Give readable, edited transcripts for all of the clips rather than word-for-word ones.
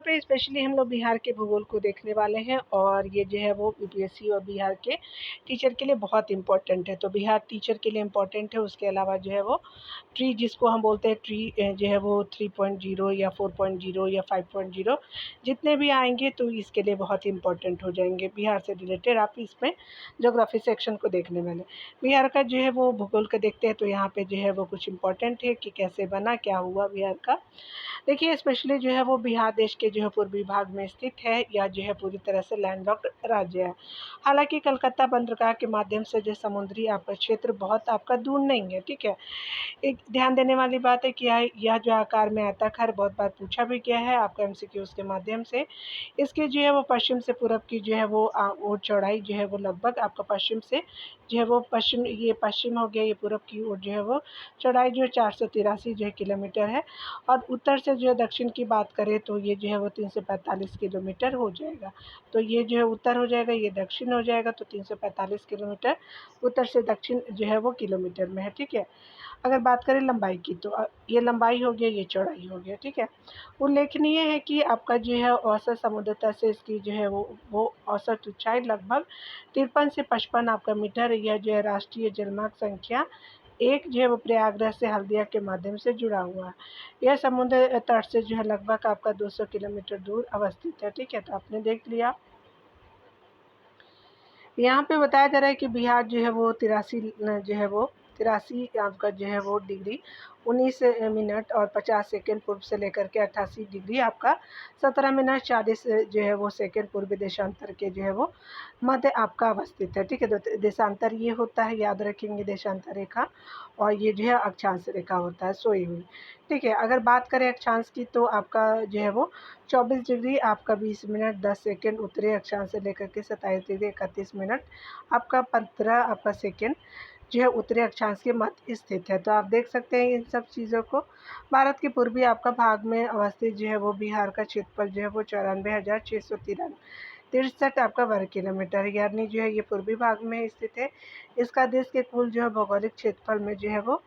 पे स्पेशली हम लोग बिहार के भूगोल को देखने वाले हैं और ये जो है वो यूपीएससी और बिहार के टीचर के लिए बहुत इम्पोर्टेंट है। तो बिहार टीचर के लिए इम्पोर्टेंट है, उसके अलावा जो है वो ट्री जिसको हम बोलते हैं ट्री जो है वो 3.0 या 4.0 या 5.0 जितने भी आएंगे तो इसके लिए बहुत इम्पोर्टेंट हो जाएंगे। बिहार से रिलेटेड आप इसमें ज्योग्राफी सेक्शन को देखने वाले बिहार का जो है वो भूगोल का देखते हैं। तो यहाँ पे जो है वो कुछ इम्पोर्टेंट है कि कैसे बना, क्या हुआ बिहार का। देखिए स्पेशली जो है वो बिहार देश के जो है पूर्वी भाग में स्थित है या जो है पूरी तरह से लैंडलॉक्ड राज्य है। हालांकि कलकत्ता बंदरगाह के माध्यम से जो समुद्री आपका क्षेत्र बहुत आपका दूर नहीं है, ठीक है। एक ध्यान देने वाली बात है कि यह जो आकार में आयताकार बहुत बार पूछा भी गया है आपका एमसीक्यूज के माध्यम से। इसके जो है वो पश्चिम से पूरब की जो है वो चौड़ाई जो है वो लगभग आपका पश्चिम से जो है वो ये पश्चिम हो गया, ये पूरब की ओर जो है वो चौड़ाई जो है 483 जो है किलोमीटर है। और उत्तर से जो है दक्षिण की बात करें तो ये जो है वो 345 किलोमीटर हो जाएगा। तो ये जो है उत्तर हो जाएगा, ये दक्षिण हो जाएगा। तो 345 किलोमीटर उत्तर से दक्षिण जो है वो किलोमीटर में है, ठीक है। अगर बात करें लंबाई की तो ये लंबाई हो गया, ये चौड़ाई हो गया, ठीक है। उल्लेखनीय है कि आपका जो है औसत समुद्र तल से इसकी जो है वो औसत ऊंचाई लगभग 53 से 55 आपका मीटर। यह जो है राष्ट्रीय जलमार्ग संख्या एक जो है वो प्रयागराज से हल्दिया के माध्यम से जुड़ा हुआ है। यह समुद्र तट से जो है लगभग आपका 200 किलोमीटर दूर अवस्थित है, ठीक है। तो आपने देख लिया। यहाँ पे बताया जा रहा है कि बिहार जो है वो 83 आपका जो है वो डिग्री 19 मिनट और 50 सेकेंड पूर्व से लेकर के 88 डिग्री आपका 17 मिनट 40 जो है वो सेकेंड पूर्वी देशांतर के जो है वो मध्य आपका अवस्थित है, ठीक है। तो देशांतर ये होता है, याद रखेंगे, देशांतर रेखा। और ये जो है अक्षांश रेखा होता है सोई हुई, ठीक है। अगर बात करें अक्षांश की तो आपका जो है वो 24 डिग्री आपका 20 मिनट 10 सेकेंड उत्तरी अक्षांश से लेकर के 27 डिग्री 31 मिनट आपका 15 आपका सेकेंड जो है उत्तरी अक्षांश के मध्य स्थित है। तो आप देख सकते हैं इन सब चीज़ों को। भारत के पूर्वी आपका भाग में अवस्थित जो है वो बिहार का क्षेत्रफल जो है वो 94,663 आपका वर्ग किलोमीटर यानी जो है ये पूर्वी भाग में स्थित है। इसका देश के कुल जो है भौगोलिक क्षेत्रफल में जो है वो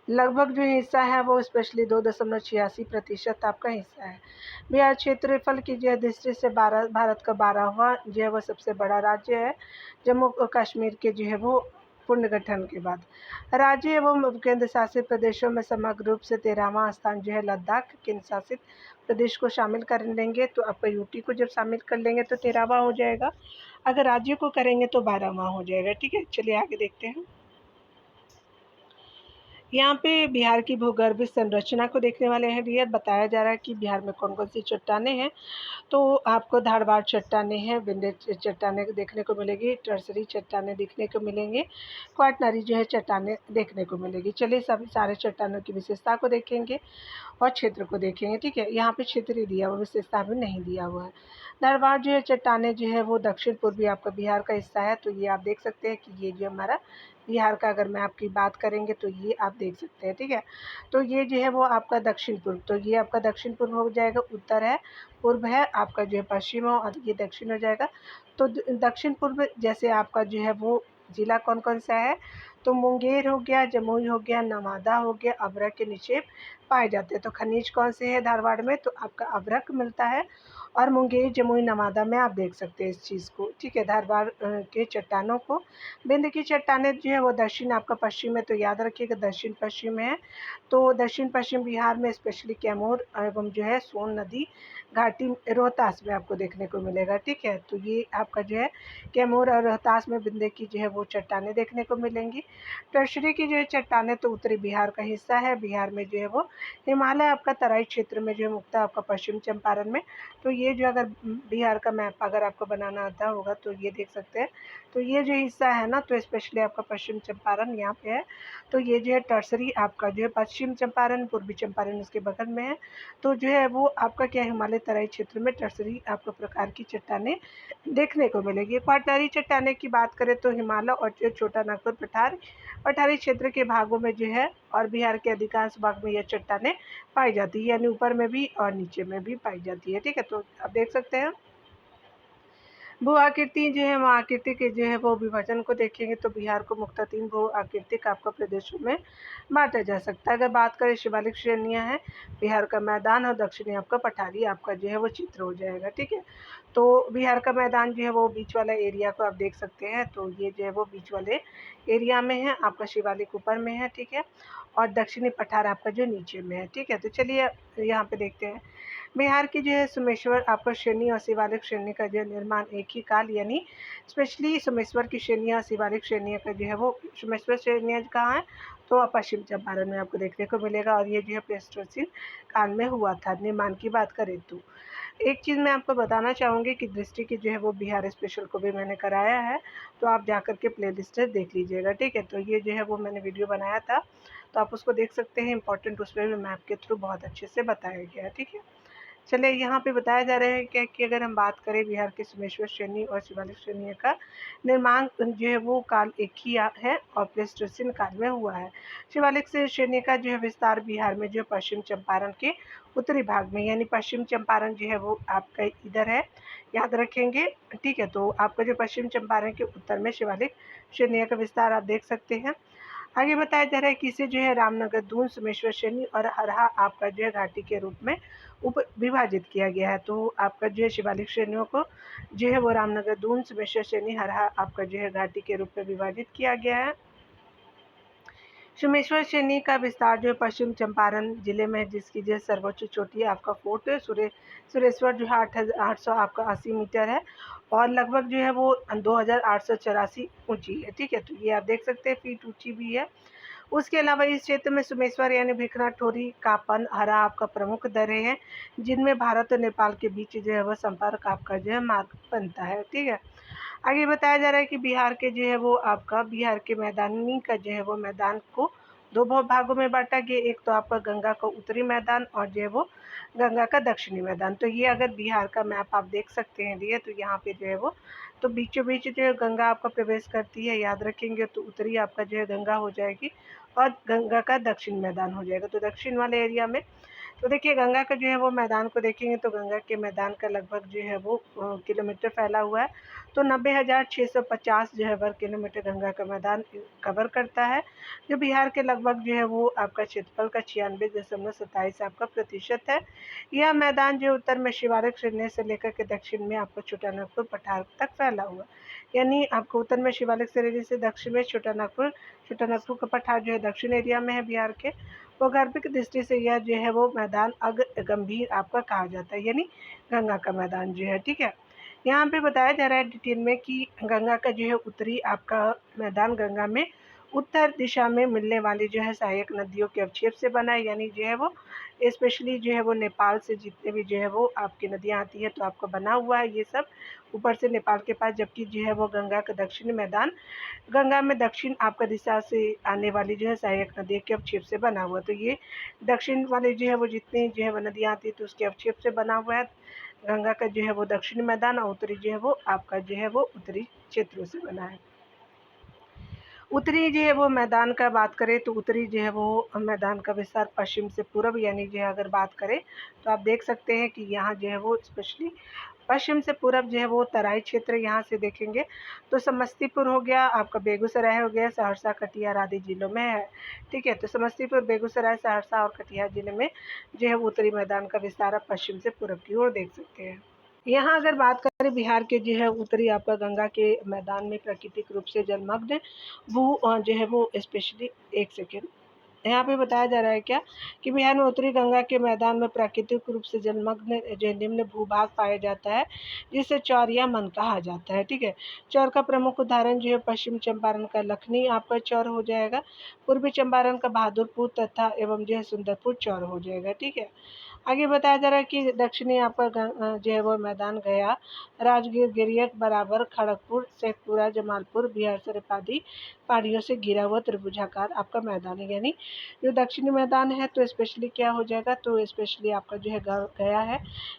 लगभग जो हिस्सा है वो स्पेशली 2.86% आपका हिस्सा है। बिहार क्षेत्रफल की जो दृष्टि से भारत का 12वां जो है वो सबसे बड़ा राज्य है, जम्मू कश्मीर के जो है वो पुनर्गठन के बाद। राज्य एवं केंद्र शासित प्रदेशों में समग्र रूप से 13वां स्थान जो है लद्दाख केंद्र शासित प्रदेश को शामिल कर लेंगे तो आपका यूटी को जब शामिल कर लेंगे तो 13वां हो जाएगा। अगर राज्य को करेंगे तो 12वां हो जाएगा, ठीक है। चलिए आगे देखते हैं। यहाँ पे बिहार की भूगर्भीय संरचना को देखने वाले हैं डियर। बताया जा रहा है कि बिहार में कौन कौन सी चट्टानें हैं। तो आपको धारवाड़ चट्टानें हैं, विंध्य चट्टानें देखने को मिलेगी, टर्सरी चट्टानें देखने को मिलेंगे, क्वाटनरी जो है चट्टानें देखने को मिलेगी। चलिए सभी सारे चट्टानों की विशेषता को देखेंगे और क्षेत्र को देखेंगे, ठीक है। यहाँ पे क्षेत्र ही दिया हुआ, विशेषता भी नहीं दिया हुआ है। धारवाड़ जो है चट्टानें जो है वो दक्षिण पूर्वी आपका बिहार का हिस्सा है। तो ये आप देख सकते हैं कि ये जो हमारा बिहार का अगर मैं आपकी बात करेंगे तो ये आप देख सकते हैं, ठीक है। तो ये जो है वो आपका दक्षिण पूर्व, तो ये आपका दक्षिण पूर्व हो जाएगा, उत्तर है, पूर्व है आपका जो है पश्चिम हो और ये दक्षिण हो जाएगा। तो दक्षिण पूर्व जैसे आपका जो है वो जिला कौन कौन सा है तो मुंगेर हो गया, जमुई हो गया, नवादा हो गया, अभ्रक के निक्षेप पाए जाते हैं। तो खनिज कौन से है धारवाड़ में तो आपका अभ्रक मिलता है और मुंगेर जमुई नवादा में आप देख सकते हैं इस चीज़ को, ठीक है। धारवाड़ के चट्टानों को बिंद की चट्टानें जो है वो दक्षिण आपका पश्चिम है। तो याद रखिएगा दक्षिण पश्चिम है। तो दक्षिण पश्चिम बिहार में स्पेशली कैमूर एवं जो है सोन नदी घाटी रोहतास में आपको देखने को मिलेगा, ठीक है। तो ये आपका जो है कैमूर और रोहतास में बिंदे की जो है वो चट्टानें देखने को मिलेंगी। टर्शरी की जो है चट्टानें तो उत्तरी बिहार का हिस्सा है। बिहार में जो है वो हिमालय आपका तराई क्षेत्र में जो है मुक्ता आपका पश्चिम चंपारण में। तो ये जो अगर बिहार का मैप अगर आपको बनाना आता होगा तो ये देख सकते हैं। तो ये जो हिस्सा है ना तो स्पेशली आपका पश्चिम चंपारण यहाँ पे है। तो ये जो है टर्सरी आपका जो है पश्चिम चंपारण पूर्वी चंपारण उसके बगल में है। तो जो है वो आपका क्या हिमालय तराई क्षेत्र में टर्सरी आपको प्रकार की चट्टानें देखने को मिलेगी। क्वाटनरी चट्टानें की बात करें तो हिमालय और जो छोटा नागपुर पठारी क्षेत्र के भागों में जो है और बिहार के अधिकांश भाग में यह चट्टानें पाई जाती है, यानी ऊपर में भी और नीचे में भी पाई जाती है, ठीक है। तो आप देख सकते हैं भू आकृति जो है, वहाँ आकृति के जो है वो विभाजन को देखेंगे तो बिहार को मुख्यतः 3 भू आकृतिक आपका प्रदेशों में बाँटा जा सकता है। अगर बात करें शिवालिक श्रेणियाँ हैं, बिहार का मैदान और दक्षिणी आपका पठारी आपका जो है वो चित्र हो जाएगा, ठीक है। तो बिहार का मैदान जो है वो बीच वाला एरिया को आप देख सकते हैं, तो ये जो है वो बीच वाले एरिया में है, आपका शिवालिक ऊपर में है, ठीक है, और दक्षिणी पठार आपका जो नीचे में है, ठीक है। तो चलिए यहाँ पे देखते हैं। बिहार की जो है सोमेश्वर आपका श्रेणी और शिवालिक श्रेणी का जो निर्माण एक ही काल यानी स्पेशली सोमेश्वर की श्रेणियाँ और शिवालिक श्रेणियाँ का जो है वो सोमेश्वर श्रेणियाँ कहाँ है, तो पश्चिम चंपारण में आपको देखने को मिलेगा, और ये जो है प्लेस्टोसीन काल में हुआ था। निर्माण की बात करें तो एक चीज़ मैं आपको बताना चाहूँगी कि दृष्टि की जो है वो बिहार स्पेशल को भी मैंने कराया है, तो आप जाकर के प्ले लिस्ट देख लीजिएगा, ठीक है। तो ये जो है वो मैंने वीडियो बनाया था, तो आप उसको देख सकते हैं। इंपॉर्टेंट उसमें भी मैप के थ्रू बहुत अच्छे से बताया गया है, ठीक है। चलिए यहाँ पे बताया जा रहा है क्या कि अगर हम बात करें बिहार के सोमेश्वर श्रेणी और शिवालिक श्रेणी का निर्माण जो है वो काल एक ही है और प्लेस्टोसीन काल में हुआ है। शिवालिक से श्रेणी का जो है विस्तार बिहार में जो पश्चिम चंपारण के उत्तरी भाग में, यानी पश्चिम चंपारण जो है वो आपका इधर है, याद रखेंगे, ठीक है। तो आपका जो पश्चिम चंपारण के उत्तर में शिवालिक श्रेणी का विस्तार आप देख सकते हैं। आगे बताया जा रहा है कि इसे जो है रामनगर, दून, सोमेश्वर श्रेणी और हरहा आपका जो है घाटी के रूप में उप विभाजित किया गया है। तो आपका जो है शिवालिक श्रेणियों को जो है वो रामनगर, दून, सोमेश्वर श्रेणी, हरहा आपका जो है घाटी के रूप में विभाजित किया गया है। सोमेश्वर श्रेणी का विस्तार जो है पश्चिम चंपारण जिले में, जिसकी जो सर्वोच्च चोटी है आपका फोर्ट सुरेश्वर जो है 800 आपका 80 मीटर है और लगभग जो है वो 2884 ऊंची है, ठीक है। तो ये आप देख सकते हैं फीट ऊंची भी है। उसके अलावा इस क्षेत्र में सोमेश्वर यानी भिखना, ठोरी, कापन, हरा आपका प्रमुख दर्रे हैं, जिनमें भारत और नेपाल के बीच जो है वह संपर्क आपका जो है मार्ग बनता है, ठीक है। आगे बताया जा रहा है कि बिहार के जो है वो आपका बिहार के मैदानी का जो है वो मैदान को दो भागों में बांटा गया। एक तो आपका गंगा का उत्तरी मैदान और जो है वो गंगा का दक्षिणी मैदान। तो ये अगर बिहार का मैप आप देख सकते हैं दिए, तो यहाँ पे जो है वो तो बीचों बीच जो है गंगा आपका प्रवेश करती है, याद रखेंगे। तो उत्तरी आपका जो है गंगा हो जाएगी और गंगा का दक्षिण मैदान हो जाएगा। तो दक्षिण वाले एरिया में तो देखिए गंगा का जो है वो मैदान को देखेंगे तो गंगा के मैदान का लगभग जो है वो किलोमीटर फैला हुआ है। तो 90,650 जो है वर्ग किलोमीटर गंगा का मैदान कवर करता है, जो बिहार के लगभग जो है वो आपका क्षेत्रफल का 96.27 आपका प्रतिशत है। यह मैदान जो उत्तर में शिवालिक श्रेणी से लेकर के दक्षिण में आपको छोटानागपुर पठार तक फैला हुआ, यानी आपको उत्तर में शिवालिक श्रेणी से दक्षिण में छोटानागपुर का पठार जो है दक्षिण एरिया में है बिहार के। भूगर्भिक दृष्टि से यह जो है वो मैदान अग गंभीर आपका कहा जाता है, यानी गंगा का मैदान जो है, ठीक है। यहाँ पे बताया जा रहा है डिटेल में कि गंगा का जो है उत्तरी आपका मैदान गंगा में उत्तर दिशा में मिलने वाली जो है सहायक नदियों के अवक्षेप से बना है, यानी जो है वो स्पेशली जो है वो नेपाल से जितने भी जो है वो आपकी नदियाँ आती है तो आपको बना हुआ है ये सब ऊपर से नेपाल के पास। जबकि जो है वो गंगा का दक्षिणी मैदान गंगा में दक्षिण आपका दिशा से आने वाली जो है सहायक नदी के अवक्षेप से बना हुआ। तो ये दक्षिण वाले जो है वो जितनी जो है वो नदियाँ आती है तो उसके अवक्षेप से बना हुआ है गंगा का जो है वो दक्षिणी मैदान, और उत्तरी जो है वो आपका जो है वो उत्तरी क्षेत्रों से बना है। उत्तरी जो है वो मैदान का बात करें तो उत्तरी जो है वो मैदान का विस्तार पश्चिम से पूर्व, यानी जो है अगर बात करें तो आप देख सकते हैं कि यहाँ जो है वो स्पेशली पश्चिम से पूरब जो है वो तराई क्षेत्र यहाँ से देखेंगे तो समस्तीपुर हो गया, आपका बेगूसराय हो गया, सहरसा, कटिहार आदि जिलों में है, ठीक है। तो समस्तीपुर, बेगूसराय, सहरसा और कटिहार जिले में जो है उत्तरी मैदान का विस्तार आप पश्चिम से पूरब की ओर देख सकते हैं। यहाँ अगर बात करें बिहार के जो है उत्तरी आपका गंगा के मैदान में प्राकृतिक रूप से जलमग्न भू जो है वो स्पेशली एक सेकेंड यहाँ पे बताया जा रहा है क्या कि बिहार में उत्तरी गंगा के मैदान में प्राकृतिक रूप से जलमग्न जो निम्न भूभाग पाया जाता है, जिसे चौर या मन कहा जाता है, ठीक है। चौर का प्रमुख उदाहरण जो है पश्चिम चंपारण का लखनी आपका चौर हो जाएगा, पूर्वी चंपारण का बहादुरपुर तथा एवं जो है सुंदरपुर चौर हो जाएगा, ठीक है। आगे बताया जा रहा है कि दक्षिणी आपका जो है वो मैदान गया, राजगीर, गिरियक, बराबर, खड़गपुर, शेखपुरा, जमालपुर, बिहार शरीफ आदि पहाड़ियों से घिरा हुआ त्रिभुजाकार आपका मैदान है, यानी जो दक्षिणी मैदान है तो स्पेशली क्या हो जाएगा, तो स्पेशली आपका जो है गया है,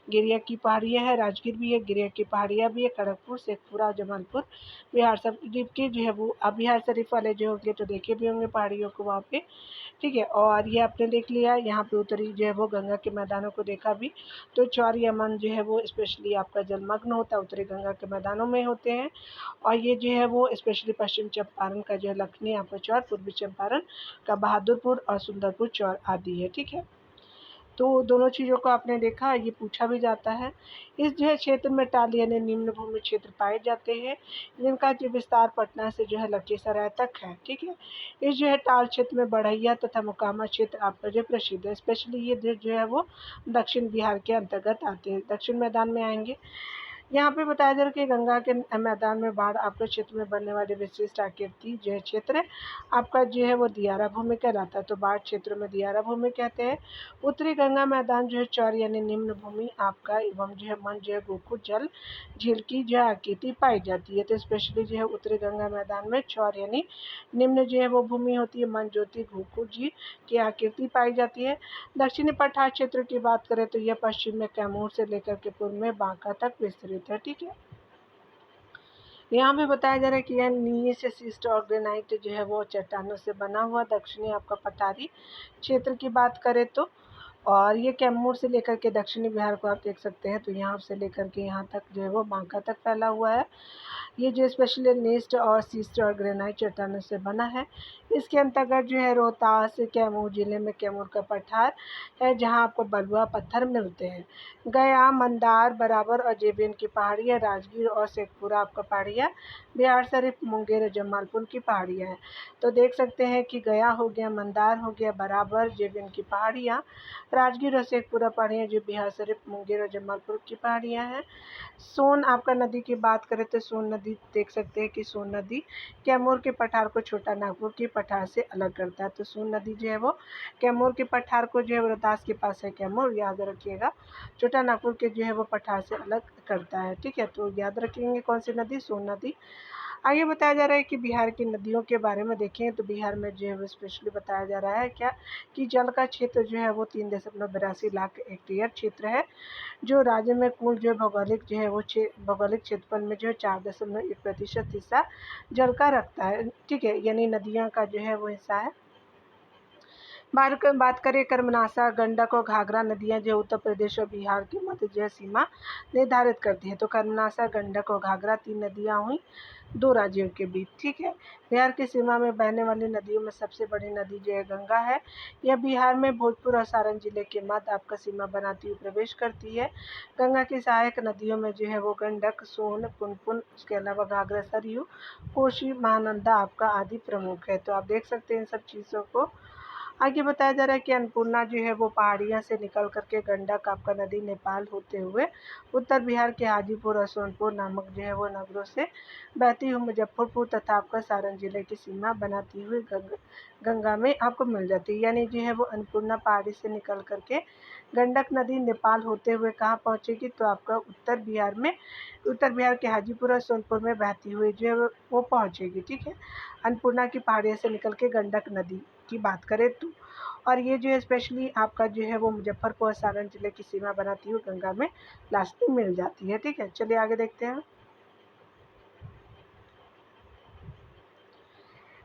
गिरियक की पहाड़ियाँ है, राजगीर भी है, गिरियक की पहाड़ियाँ भी है, खड़गपुर, शेखपुरा, जमालपुर, बिहार शरीफ की जो है वो अब बिहार शरीफ वाले जो होंगे तो देखे भी होंगे पहाड़ियों को वहाँ पे, ठीक है। और ये आपने देख लिया, यहाँ पे उत्तरी जो है वो गंगा के मैदानों को देखा भी। तो चौर या मन जो है वो स्पेशली आपका जलमग्न होता है, उत्तरी गंगा के मैदानों में होते हैं। और ये जो है वो स्पेशली पश्चिम चंपारण का जो है लखनी आपका चौर, पूर्वी चंपारण का बहादुरपुर और सुंदरपुर चौर आदि है। ठीक है। तो दोनों चीज़ों को आपने देखा, ये पूछा भी जाता है। इस जो है क्षेत्र में टाल यानी निम्न भूमि क्षेत्र पाए जाते हैं, जिनका जो विस्तार पटना से जो है लखीसराय तक है। ठीक है। इस जो है टाल क्षेत्र में बढ़ैया तथा मोकामा क्षेत्र आपका जो प्रसिद्ध है। स्पेशली ये जो है वो दक्षिण बिहार के अंतर्गत आते हैं, दक्षिण मैदान में आएंगे। यहाँ पे बताया जा रहा है कि गंगा के मैदान में बाढ़ आपके क्षेत्र में बनने वाली विशिष्ट आकृति जो है क्षेत्र आपका जो है वो दियारा भूमि कहलाता है। तो बाढ़ क्षेत्र में दियारा भूमि कहते हैं। उत्तरी गंगा मैदान जो है चौर यानी निम्न भूमि आपका एवं जो है मन जो है गोकुल जल झील की जो आकृति पाई जाती है। तो स्पेशली जो है उत्तरी गंगा मैदान में चौर यानी निम्न जो है वो भूमि होती है, मन ज्योति गोकुल जी की आकृति पाई जाती है। दक्षिणी पठार क्षेत्र की बात करें तो यह पश्चिम में कैमूर से लेकर के पूर्व में बांका तक विस्तृत है। ठीक है। यहाँ पे बताया जा रहा है कि यह नीचे से सिस्ट और ग्रेनाइट जो है वो चट्टानों से बना हुआ दक्षिणी आपका पठारी क्षेत्र की बात करें तो। और ये कैमूर से लेकर के दक्षिणी बिहार को आप देख सकते हैं। तो यहाँ से लेकर के यहाँ तक जो है वो बांका तक फैला हुआ है। ये जो स्पेशली नेस्ट और सीस्ट और ग्रेनाइट चट्टानों से बना है। इसके अंतर्गत जो है रोहतास कैमूर जिले में कैमूर का पठार है, जहाँ आपको बलुआ पत्थर मिलते हैं। गया, मंदार, बराबर और जेबियन की पहाड़ियाँ, राजगीर और शेखपुरा आपका पहाड़ियाँ, बिहार शरीफ, मुंगेर और जमालपुर की पहाड़ियाँ हैं। तो देख सकते हैं कि गया हो गया, मंदार हो गया, बराबर, जेबियन की पहाड़ियाँ, राजगीर और शेखपुरा पहाड़ियाँ जो बिहार शरीफ, मुंगेर और जमालपुर की पहाड़ियाँ हैं। सोन आपका नदी की बात करें तो सोन नदी देख सकते हैं कि सोन नदी कैमूर के पठार को छोटा नागपुर के पठार से अलग करता है। तो सोन नदी जो है वो कैमूर के पठार को जो है रोहतास के पास है कैमूर, याद रखिएगा, छोटा नागपुर के जो है वो पठार से अलग करता है। ठीक है। तो याद रखेंगे कौन सी नदी, सोन नदी। आगे बताया जा रहा है कि बिहार की नदियों के बारे में देखें तो बिहार में जो है वो स्पेशली बताया जा रहा है क्या कि जल का क्षेत्र जो है वो 3.82 लाख हेक्टेयर क्षेत्र है, जो राज्य में कुल जो भौगोलिक जो है वो भौगोलिक क्षेत्रफल में जो है 4.1% हिस्सा जल का रखता है। ठीक है। यानी नदियाँ का जो है वो हिस्सा है। बात करें कर्मनाशा, गंडक और घाघरा नदियाँ जो उत्तर प्रदेश और बिहार के मध्य जो है सीमा निर्धारित करती है। तो कर्मनाशा, गंडक और घाघरा 3 नदियाँ हुई 2 राज्यों के बीच। ठीक है। बिहार की सीमा में बहने वाली नदियों में सबसे बड़ी नदी जो है गंगा है। यह बिहार में भोजपुर और सारण जिले के मध्य आपका सीमा बनाती हुई प्रवेश करती है। गंगा की सहायक नदियों में जो है वो गंडक, सोन, पुनपुन, उसके अलावा घाघरा, सरयू, कोसी, महानंदा आपका आदि प्रमुख है। तो आप देख सकते हैं इन सब चीज़ों को। आगे बताया जा रहा है कि अन्नपूर्णा जो है वो पहाड़ियाँ से निकल करके गंडक आपका नदी नेपाल होते हुए उत्तर बिहार के हाजीपुर और सोनपुर नामक जो है वो नगरों से बहती हुई मुजफ्फरपुर तथा आपका सारण जिले की सीमा बनाती हुई गंगा में आपको मिल जाती है। यानी जो है वो अन्नपूर्णा पहाड़ी से निकल करके गंडक नदी नेपाल होते हुए कहाँ पहुँचेगी, तो आपका उत्तर बिहार के हाजीपुर और सोनपुर में बहती हुई जो है वो पहुँचेगी। ठीक है। अन्नपूर्णा की पहाड़ियों से निकल के गंडक नदी की बात करें तो। और ये जो है स्पेशली आपका जो है वो मुजफ्फरपुर और सारण जिले की सीमा बनाती हुई गंगा में लास्ट में मिल जाती है। ठीक है। चलिए आगे देखते हैं।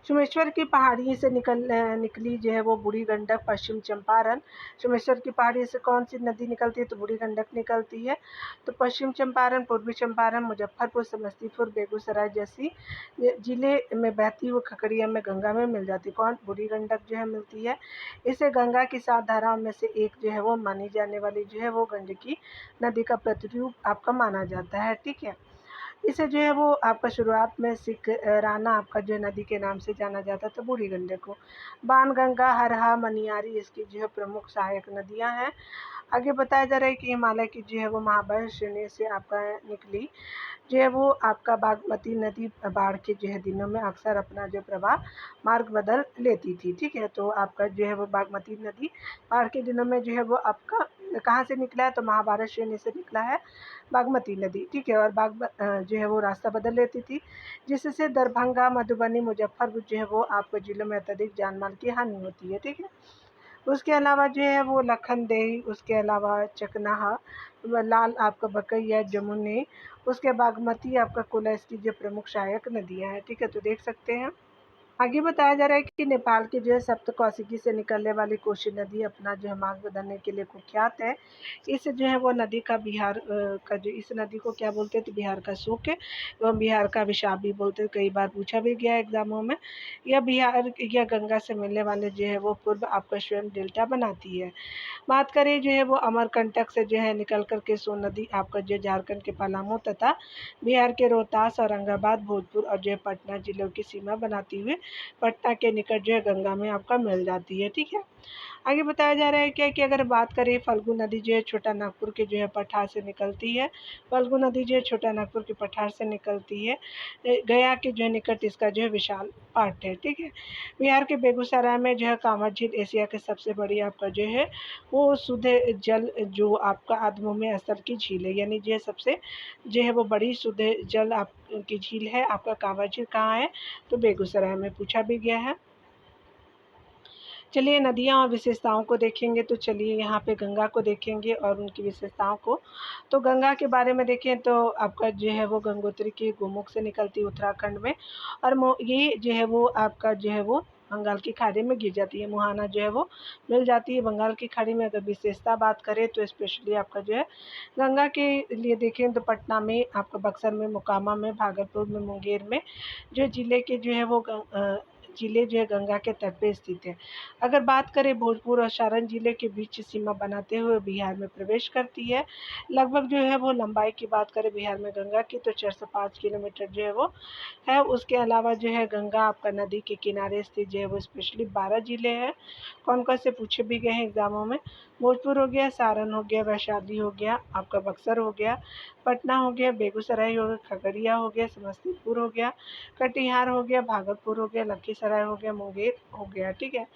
सोमेश्वर की पहाड़ी से निकली जो है वो बूढ़ी गंडक पश्चिम चंपारण। सोमेश्वर की पहाड़ी से कौन सी नदी निकलती है, तो बूढ़ी गंडक निकलती है। तो पश्चिम चंपारण, पूर्वी चंपारण, मुजफ्फरपुर, समस्तीपुर, बेगूसराय जैसी जिले में बहती हुई खगड़िया में गंगा में मिल जाती है। कौन, बूढ़ी गंडक जो है मिलती है। इसे गंगा की 7 धाराओं में से एक जो है वो मानी जाने वाली जो है वो गंडकी नदी का प्रतिरूप आपका माना जाता है। ठीक है। इसे जो है वो आपका शुरुआत में सिख राना आपका जो नदी के नाम से जाना जाता था, बूढ़ी गंडक को। बाणगंगा, हरहा, मनियारी इसकी जो है प्रमुख सहायक नदियां हैं। आगे बताया जा रहा है कि हिमालय की जो है वो महाबाह्य श्रेणी से आपका निकली जो है वो आपका बागमती नदी बाढ़ के जो है दिनों में अक्सर अपना जो प्रवाह मार्ग बदल लेती थी। ठीक है। तो आपका जो है वो बागमती नदी बाढ़ के दिनों में जो है वो आपका कहाँ से निकला है, तो महाभारत श्रेणी से निकला है बागमती नदी। ठीक है। और जो है वो रास्ता बदल लेती थी, जिससे दरभंगा, मधुबनी, मुजफ्फरपुर जो है वो आपके जिलों में अत्यधिक जान माल की हानि होती है। ठीक है। उसके अलावा जो है वो लखनदेही, उसके अलावा चकनाहा, लाल आपका बकैया, जमुनी, उसके बागमती आपका कोला, इसकी जो प्रमुख सहायक नदियाँ हैं। ठीक है। तो देख सकते हैं आगे बताया जा रहा है कि नेपाल की जो है सप्तकोशिकी से निकलने वाली कोशी नदी अपना जो है मार्ग बदलने के लिए कुख्यात है। इस जो है वो नदी का बिहार का जो इस नदी को क्या बोलते हैं, तो बिहार का शोक एवं बिहार का अभिशाप भी बोलते हैं। कई बार पूछा भी गया एग्जामों में। यह बिहार या गंगा से मिलने वाले जो है वो पूर्व आपका स्वयं डेल्टा बनाती है। बात करें जो है वो अमरकंटक से जो है निकल कर के सोन नदी आपका जो झारखंड के पलामू तथा बिहार के रोहतास, औरंगाबाद, भोजपुर और जो है पटना जिलों की सीमा बनाती हुई पटना के निकट जो है गंगा में आपका मिल जाती है। ठीक है। आगे बताया जा रहा है क्या कि अगर बात करें फल्गु नदी जो है छोटा नागपुर के जो है पठार से निकलती है। फल्गु नदी जो है छोटा नागपुर के पठार से निकलती है। गया के जो है निकट इसका जो है विशाल पाट है। ठीक है। बिहार के बेगूसराय में जो है कांवर झील एशिया के सबसे बड़ी आपका जो है वो शुद्ध जल जो आपका आधभूमि स्थल की झील है, यानी जो है सबसे जो है वो बड़ी शुद्ध जल आपकी झील है। आपका कांवर झील कहाँ है, तो बेगूसराय में पूछा भी गया है। चलिए नदियाँ और विशेषताओं को देखेंगे, तो चलिए यहाँ पे गंगा को देखेंगे और उनकी विशेषताओं को। तो गंगा के बारे में देखें तो आपका जो है वो गंगोत्री के गोमुख से निकलती है उत्तराखंड में, और ये जो है वो आपका जो है वो बंगाल की खाड़ी में गिर जाती है। मुहाना जो है वो मिल जाती है बंगाल की खाड़ी में। अगर विशेषता बात करें तो स्पेशली आपका जो है गंगा के लिए देखें तो पटना में, आपका बक्सर में, मोकामा में, भागलपुर में, मुंगेर में जो ज़िले के जो है वो ज़िले जो है गंगा के तट पे स्थित है। अगर बात करें भोजपुर और सारण ज़िले के बीच सीमा बनाते हुए बिहार में प्रवेश करती है। लगभग जो है वो लंबाई की बात करें बिहार में गंगा की तो 405 किलोमीटर जो है वो है। उसके अलावा जो है गंगा आपका नदी के किनारे स्थित जो है वो स्पेशली 12 ज़िले हैं। कौन-कौन से पूछे भी गए हैं एग्ज़ामों में। भोजपुर हो गया, सारण हो गया, वैशाली हो गया, आपका बक्सर हो गया, पटना हो गया, बेगूसराय हो गया, खगड़िया हो गया, समस्तीपुर हो गया, कटिहार हो गया, भागलपुर हो गया, लखीसराय हो गया, मुंगेर हो गया। ठीक है।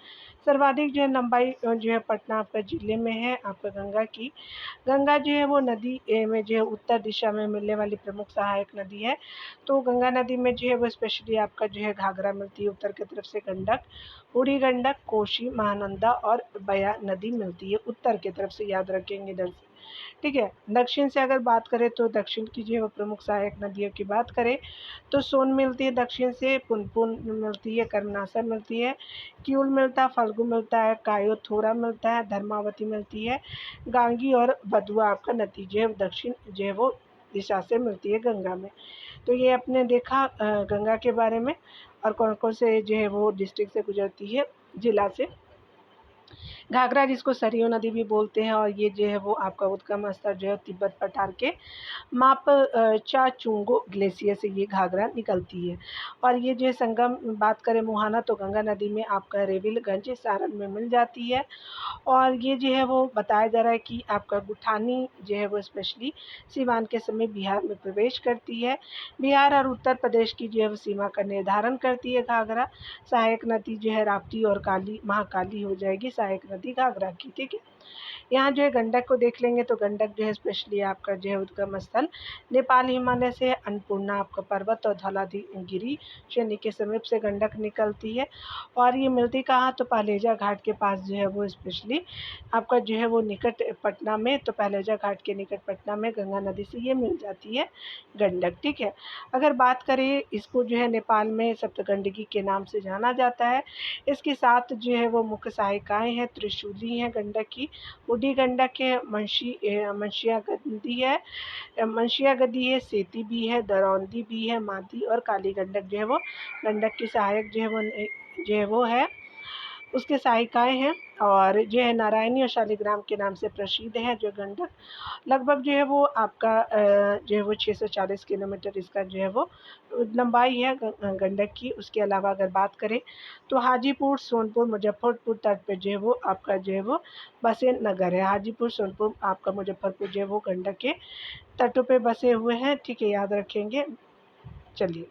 सर्वाधिक जो है लंबाई जो है पटना आपका ज़िले में है आपका गंगा की। गंगा जो है वो नदी में जो है उत्तर दिशा में मिलने वाली प्रमुख सहायक नदी है। तो गंगा नदी में जो है वो स्पेशली आपका जो है घाघरा मिलती है उत्तर की तरफ से, गंडक, बूढ़ी गंडक, कोशी, महानंदा और बया नदी मिलती है उत्तर की तरफ से, याद रखेंगे इधर से। ठीक है। दक्षिण से अगर बात करें तो दक्षिण की जो है वो प्रमुख सहायक नदियों की बात करें तो सोन मिलती है दक्षिण से, पुनपुन मिलती है, कर्मनाशा मिलती है, क्यूल मिलता है, फल्गु मिलता है, कायोथोरा मिलता है, धर्मावती मिलती है, गांगी और बदुआ आपका नदी जो है दक्षिण जो है वो दिशा से मिलती है गंगा में। तो ये आपने देखा गंगा के बारे में, और कौन-कौन से जो है वो डिस्ट्रिक्ट से गुजरती है, जिला से। घाघरा जिसको सरयू नदी भी बोलते हैं, और ये जो है वो आपका उद्गम स्थल जो है तिब्बत पठार के माप चाचुंगो ग्लेशियर से ये घाघरा निकलती है। और ये जो है संगम बात करें मुहाना तो गंगा नदी में आपका रेविलगंज सारण में मिल जाती है। और ये जो है वो बताया जा रहा है कि आपका गुठानी जो है वो स्पेशली सीवान के समय बिहार में प्रवेश करती है। बिहार और उत्तर प्रदेश की जो है वो सीमा का निर्धारण करती है घाघरा। सहायक नदी जो है राप्ती और काली महाकाली हो जाएगी सहायक नदी घाघरा की। ठीक है। यहाँ जो है गंडक को देख लेंगे तो गंडक जो है स्पेशली आपका जो है उद्गम स्थल नेपाल हिमालय से, अन्नपूर्णा आपका पर्वत और धौलागिरी श्रेणी के समीप से गंडक निकलती है। और ये मिलती कहाँ, तो पहलेजा घाट के पास जो है वो स्पेशली आपका जो है वो निकट पटना में, तो पहलेजा घाट के निकट पटना में गंगा नदी से ये मिल जाती है गंडक। ठीक है। अगर बात करें इसको जो है नेपाल में सप्तगंडकी के नाम से जाना जाता है। इसके साथ जो है वो मुख्य सहायिकाएँ हैं, त्रिशूली हैं गंडक की, बूढ़ी गंडक है, मंशिया गदी है, सेती भी है, दरौंदी भी है, मादी और काली गंडक जो है वो गंडक की सहायक जो है वो है, उसके सहायिकाएँ हैं। और जो है नारायणी और शालिग्राम के नाम से प्रसिद्ध है जो गंडक। लगभग जो है वो आपका जो है वो 640 किलोमीटर इसका जो है वो लंबाई है गंडक की। उसके अलावा अगर बात करें तो हाजीपुर, सोनपुर, मुजफ्फरपुर तट पे जो है वो आपका जो है वो बसे नगर है। हाजीपुर, सोनपुर, आपका मुजफ्फरपुर जो है वो गंडक के तटों पे बसे हुए हैं। ठीक है, याद रखेंगे। चलिए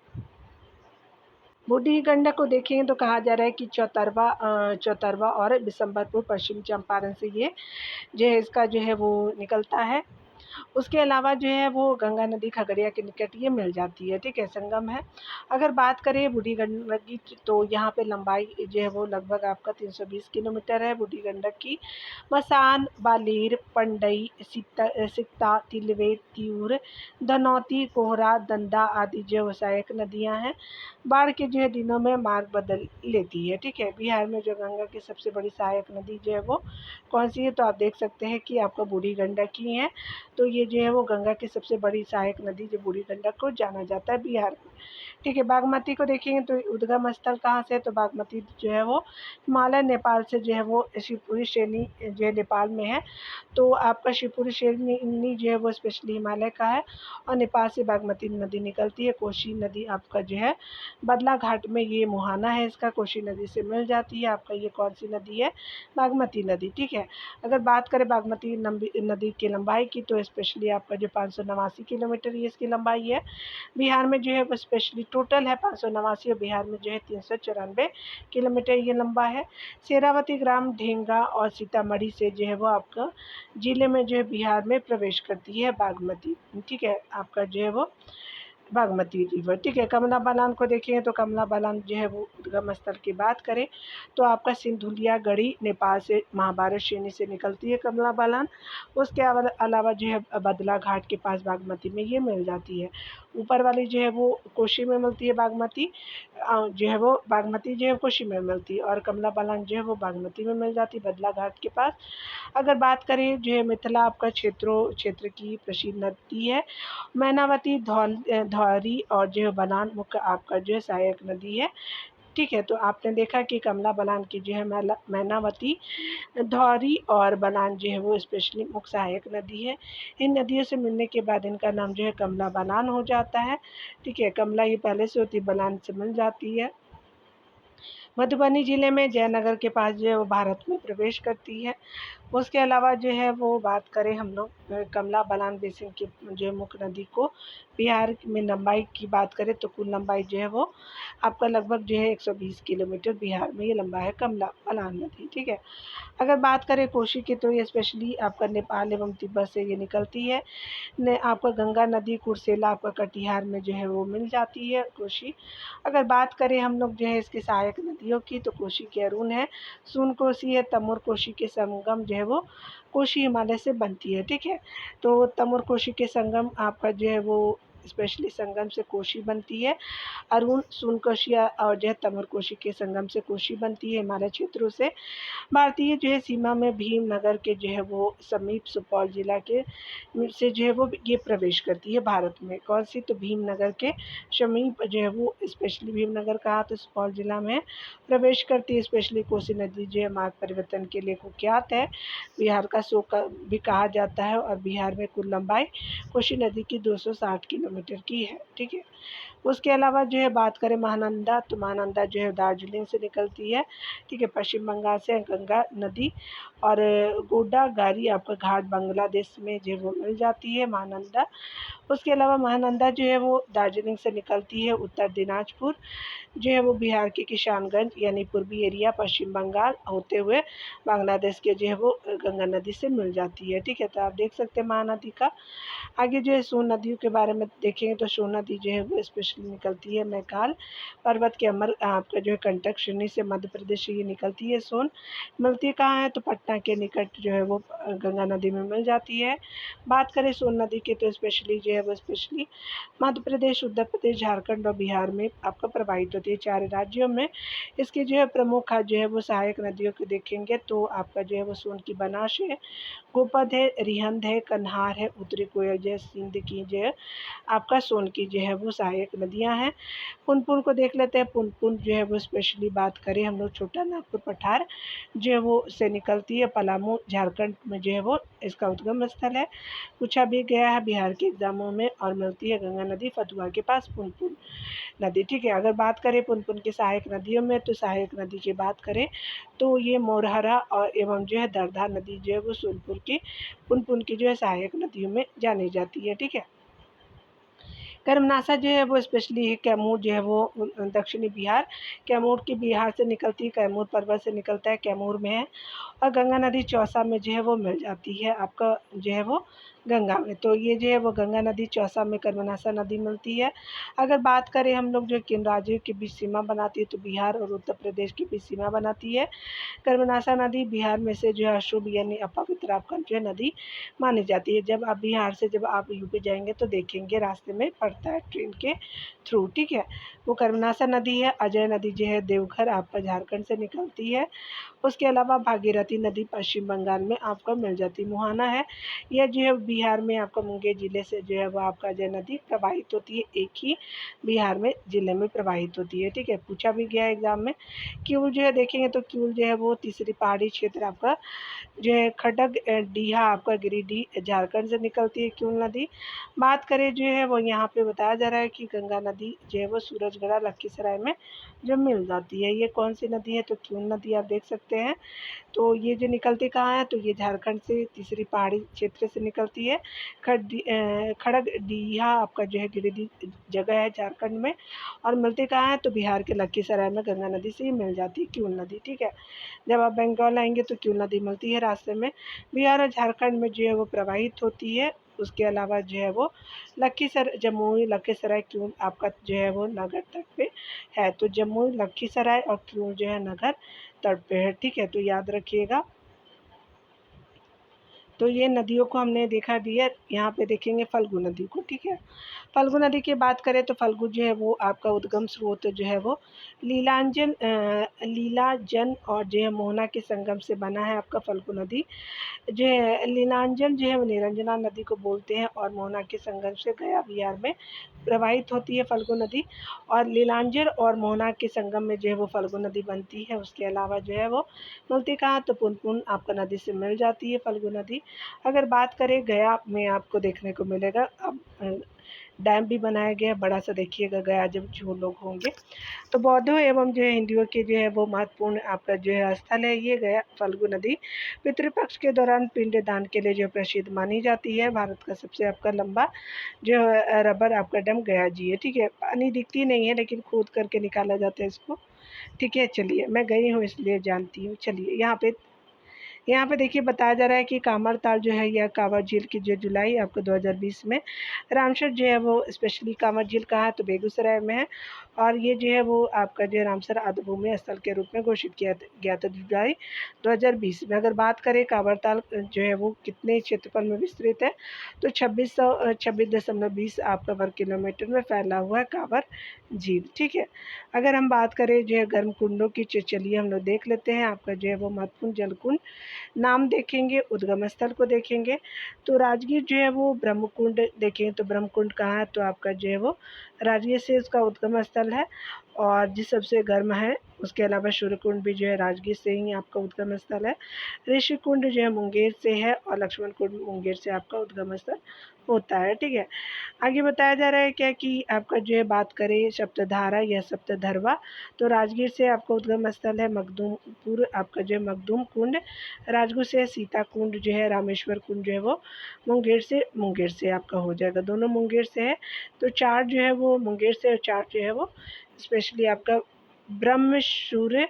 बूढ़ी गंडक को देखेंगे तो कहा जा रहा है कि चौतरवा और बिशंबरपुर पश्चिम चंपारण से ये जो है इसका जो है वो निकलता है। उसके अलावा जो है वो गंगा नदी खगड़िया के निकट ये मिल जाती है, ठीक है, संगम है। अगर बात करें बूढ़ी गंडक की तो यहाँ पे लंबाई जो है वो लगभग आपका 320 किलोमीटर है बूढ़ी गंडक की। मसान, बालेर, पंडई, सिकता, तिलवे, तिऊर, धनौती, कोहरा, दंदा आदि जो है सहायक नदियाँ हैं। बाढ़ के जो है दिनों में मार्ग बदल लेती है, ठीक है। बिहार में जो गंगा की सबसे बड़ी सहायक नदी जो है वो कौन सी है, तो आप देख सकते हैं कि आपका बूढ़ी गंडक ही है। तो ये जो है वो गंगा की सबसे बड़ी सहायक नदी जो बूढ़ी गंडक को जाना जाता है बिहार में, ठीक है। बागमती को देखेंगे तो उद्गम स्थल कहाँ से है, तो बागमती जो है वो हिमालय नेपाल से जो है वो शिवपुरी श्रेणी जो है नेपाल में है। तो आपका शिवपुरी श्रेणी जो है वो स्पेशली हिमालय का है और नेपाल से बागमती नदी निकलती है। कोसी नदी आपका जो है बदला घाट में ये मुहाना है इसका, कोसी नदी से मिल जाती है। आपका ये कौन सी नदी है, बागमती नदी, ठीक है। अगर बात करें बागमती नदी की लंबाई की तो स्पेशली आपका जो 589 किलोमीटर ये इसकी लंबाई है। बिहार में जो है वो स्पेशली टोटल है 589 और बिहार में जो है 394 किलोमीटर ये लंबा है। शेरावती ग्राम ढेंगा और सीतामढ़ी से जो है वो आपका जिले में जो है बिहार में प्रवेश करती है बागमती, ठीक है, आपका जो है वो बागमती रिवर, ठीक है। कमला बलान को देखें तो कमला बलान जो है वो उद्गम स्थल की बात करें तो आपका सिंधुलिया गढ़ी नेपाल से महाभारत श्रेणी से निकलती है कमला बलान। उसके अलावा जो है बदला घाट के पास बागमती में ये मिल जाती है। ऊपर वाली जो है वो कोशी में मिलती है बागमती, जो है वो बागमती जो है कोशी में मिलती है और कमला बलान जो है वो बागमती में मिल जाती है बदला घाट के पास। अगर बात करें जो है मिथिला आपका क्षेत्र की प्रसिद्ध नदी है मैनावती, धौरी और जो है बलान मुख्य आपका जो है सहायक नदी है, ठीक है। तो आपने देखा कि कमला बलान की जो है मैनावती, धौरी और बलान जो है वो स्पेशली मुख्य सहायक नदी है। इन नदियों से मिलने के बाद इनका नाम जो है कमला बलान हो जाता है, ठीक है। कमला ये पहले से होती है, बलान से मिल जाती है। मधुबनी जिले में जयनगर के पास जो है वो भारत में प्रवेश करती है। उसके अलावा जो है वो बात करें हम लोग कमला बलान बेसिन की जो है मुख्य नदी को बिहार में लंबाई की बात करें तो कुल लंबाई जो है वो आपका लगभग जो है 120 किलोमीटर बिहार में ये लंबा है कमला बलान नदी, ठीक है। अगर बात करें कोशी की तो ये स्पेशली आपका नेपाल एवं तिब्बत से ये निकलती है। ने आपका गंगा नदी कुर्सेला आपका कटिहार में जो है वो मिल जाती है कोशी। अगर बात करें हम लोग जो है इसकी सहायक नदियों की तो कोशी के अरुण है, सोन कोसी है, तमोर कोशी के संगम जो है वो कोशी हिमालय से बनती है, ठीक है। तो तमोर कोशी के संगम आपका जो है वो स्पेशली संगम से कोशी बनती है। अरुण सोन कोशिया और जो है तमोर कोशी के संगम से कोशी बनती है हिमालय क्षेत्रों से। भारतीय जो है सीमा में भीमनगर के जो है वो समीप सुपौल जिला के से जो है वो ये प्रवेश करती है भारत में, कौन सी, तो भीमनगर के समीप जो है वो स्पेशली भीमनगर कहा तो सुपौल जिला में प्रवेश करती है। स्पेशली कोसी नदी जो है मार्ग परिवर्तन के लिए कुख्यात है, बिहार का शोक भी कहा जाता है और बिहार में कुल लंबाई कोसी नदी की 260 किलोमीटर की है, ठीक है। उसके अलावा जो है बात करें महानंदा तो महानंदा जो है दार्जिलिंग से निकलती है, ठीक है, पश्चिम बंगाल से गंगा नदी और गोदागारी आपका घाट बांग्लादेश में जो है वो मिल जाती है महानंदा। उसके अलावा महानंदा जो है वो दार्जिलिंग से निकलती है उत्तर दिनाजपुर जो है वो बिहार के किशनगंज यानी पूर्वी एरिया पश्चिम बंगाल होते हुए बांग्लादेश के जो है वो गंगा नदी से मिल जाती है, ठीक है। तो आप देख सकते हैं महानदी का। आगे जो है सोन नदियों के बारे में देखेंगे तो सोन नदी जो है वो स्पेशली निकलती है मैकाल पर्वत के अमर आपका जो है कंटक श्रेणी से मध्य प्रदेश से ये निकलती है सोन। मिलती कहाँ है, तो पटना के निकट जो है वो गंगा नदी में मिल जाती है। बात करें सोन नदी की तो स्पेशली जो है वो स्पेशली मध्य प्रदेश, उत्तर प्रदेश, झारखंड और बिहार में आपका प्रवाहित होती है, 4 राज्यों में। इसकी जो है प्रमुख जो है वो सहायक नदियों को देखेंगे तो आपका जो है वो सोन की बनास है, गोपद है, रिहंद है, कन्हार है, उत्तरी कोयल जो है सिंध की जो है आपका सोन की जो है वो सहायक नदियां हैं। पुनपुन को देख लेते हैं। पुनपुन जो है वो स्पेशली बात करें हम लोग छोटा नागपुर पठार जो है वो से निकलती है, पलामू झारखंड में जो है वो इसका उद्गम स्थल है। पूछा भी गया है बिहार के एग्जामों में और मिलती है गंगा नदी फतुहा के पास पुनपुन नदी, ठीक है। अगर बात करें पुनपुन की सहायक नदियों में तो सहायक नदी की बात करें तो ये मोरहरा और एवं जो है दरधा नदी जो है वो सोनपुर की पुनपुन की जो है सहायक नदियों में जानी जाती है, ठीक है। कर्मनाशा जो है वो स्पेशली कैमूर जो है वो दक्षिणी बिहार कैमूर की बिहार से निकलती है, कैमूर पर्वत से निकलता है, कैमूर में है और गंगा नदी चौसा में जो है वो मिल जाती है आपका जो है वो गंगा में। तो ये जो है वो गंगा नदी चौसा में कर्मनाशा नदी मिलती है। अगर बात करें हम लोग जो किन राज्यों के बीच सीमा बनाती है, तो बिहार और उत्तर प्रदेश के बीच सीमा बनाती है। कर्मनाशा नदी बिहार में से जो है अशुभ यानी अपवित्र आपका जो है नदी मानी जाती है। जब आप बिहार से जब आप यूपी जाएंगे तो देखेंगे रास्ते में पड़ता है ट्रेन के थ्रू, ठीक है। वो कर्मनाशा नदी है। अजय नदी जो है देवघर आपका झारखंड से निकलती है। उसके अलावा भागीरथी नदी पश्चिम बंगाल में आपको मिल जाती है। मुहाना है, यह जो है बिहार में आपका मुंगेर ज़िले से जो है वो आपका अजय नदी प्रवाहित होती है, एक ही बिहार में ज़िले में प्रवाहित होती है, ठीक है। पूछा भी गया एग्ज़ाम में। क्यूल जो है देखेंगे तो क्यूल जो है वो तीसरी पहाड़ी क्षेत्र आपका जो है खटक डीहा आपका गिरिडीह झारखंड से निकलती है क्यूल नदी। बात करें जो है वो यहाँ पे बताया जा रहा है कि गंगा नदी जो है वो सूरजगढ़ा लखीसराय में जो मिल जाती है। ये कौन सी नदी है, तो क्यूल नदी आप देख सकते हैं। तो ये जो निकलती कहाँ है, तो ये झारखंड से तीसरी पहाड़ी क्षेत्र से निकलती है। खड़गडिया आपका जो है गिरिडीह जगह है झारखंड में, और मिलती कहाँ है, तो बिहार के लखीसराय में गंगा नदी से ही मिल जाती है क्यूल नदी, ठीक है। जब आप बंगाल आएंगे तो क्यूल नदी मिलती है रास्ते में, बिहार और झारखंड में जो है वो प्रवाहित होती है। उसके अलावा जो है वो जमुई लखीसराय क्यूल आपका जो है वो नगर तट पे है। तो जमुई लखीसराय और क्यूल जो है नगर तट पे है, ठीक है। तो याद रखिएगा। तो ये नदियों को हमने देखा दिया। यहाँ पे देखेंगे फल्गु नदी को, ठीक है। फल्गु नदी की बात करें तो फल्गु जो है वो आपका उद्गम स्रोत जो है वो लीलाजन और जो है मोहना के संगम से बना है आपका फल्गु नदी। जो है लीलांजन जो है वो निरंजना नदी को बोलते हैं, और मोहना के संगम से गया बिहार में प्रवाहित होती है फल्गु नदी। और लीलांजन और मोहना के संगम में जो है वो फल्गु नदी बनती है। उसके अलावा जो है वो मिलती कहाँ, तो पुनपुन आपका नदी से मिल जाती है फल्गु नदी। अगर बात करें गया में आपको देखने को मिलेगा अब डैम भी बनाया गया है बड़ा सा, देखिएगा गया जब जो लोग होंगे। तो बौद्धों एवं जो है हिंदुओं के जो है वो महत्वपूर्ण आपका जो है स्थल है ये गया फल्गु नदी। पितृपक्ष के दौरान पिंड दान के लिए जो प्रसिद्ध मानी जाती है। भारत का सबसे आपका लंबा जो रबर आपका डैम गया जी है, ठीक है। पानी दिखती नहीं है लेकिन खोद करके निकाला जाता है इसको, ठीक है। चलिए, मैं गई हूँ इसलिए जानती हूँ। चलिए, यहाँ पे देखिए बताया जा रहा है कि कामरताल जो है यह कांवर झील की जो जुलाई आपको 2020 में रामसर जो है वो स्पेशली कांवर झील कहाँ है, तो बेगूसराय में है। और ये जो है वो आपका जो है रामसर आद्यभूमि स्थल के रूप में घोषित किया गया था जुलाई 2020 में। अगर बात करें कांवरताल जो है वो कितने क्षेत्रफल में विस्तृत है, तो 2620 आपका वर्ग किलोमीटर में फैला हुआ है कांवर झील, ठीक है। अगर हम बात करें जो है गर्म कुंडों की, चलिए हम लोग देख लेते हैं। आपका जो है वो महत्वपूर्ण जलकुंड नाम देखेंगे, उद्गम स्थल को देखेंगे। तो राजगीर जो है वो ब्रह्मकुंड देखेंगे, तो ब्रह्मकुंड कहाँ है, तो आपका जो है वो राजगीर से उसका उद्गम स्थल है, और जिस सबसे गर्म है। उसके अलावा सूर्यकुंड भी जो है राजगीर से ही आपका उद्गम स्थल है। ऋषिकुंड जो है मुंगेर से है, और लक्ष्मण कुंड मुंगेर से आपका उद्गम स्थल होता है, ठीक है। आगे बताया जा रहा है क्या कि आपका जो है बात करें सप्तधारा या सप्तधरवा, तो राजगीर से आपका उद्गम स्थल है मखदूमपुर आपका जो है मखदूम कुंड। राजगीर से सीता कुंड जो है, रामेश्वर कुंड जो है वो मुंगेर से आपका हो जाएगा, दोनों मुंगेर से है। तो चार जो है वो मुंगेर से, और चार जो है वो स्पेशली आपका ब्रह्मसूर्य,